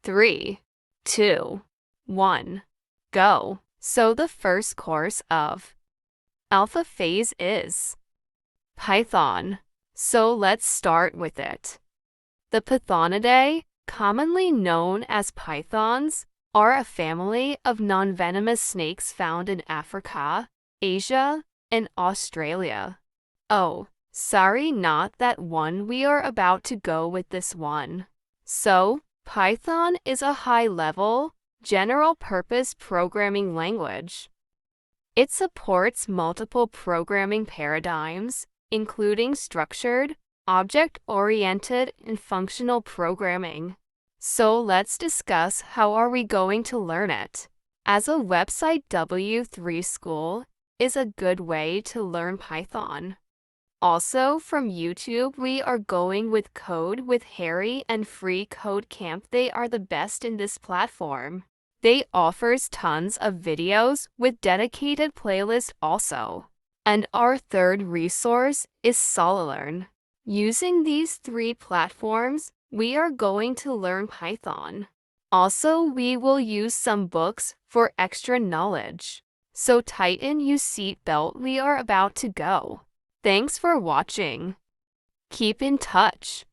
3, 2, 1, go. So the first course of Alpha Phase is Python. So let's start with it. The Pythonidae, commonly known as pythons, are a family of non-venomous snakes found in Africa, Asia, and Australia. Oh, sorry, not that one. We are about to go with this one. So, Python is a high-level, general-purpose programming language. It supports multiple programming paradigms, including structured, object-oriented, and functional programming. So let's discuss how are we going to learn it. As a website, W3 School is a good way to learn Python. Also, from YouTube, we are going with Code with Harry and Free Code Camp. They are the best in this platform. They offers tons of videos with dedicated playlists also. And our third resource is Solelearn. Using these three platforms, we are going to learn Python. Also, we will use some books for extra knowledge. So tighten your seatbelt, we are about to go. Thanks for watching. Keep in touch.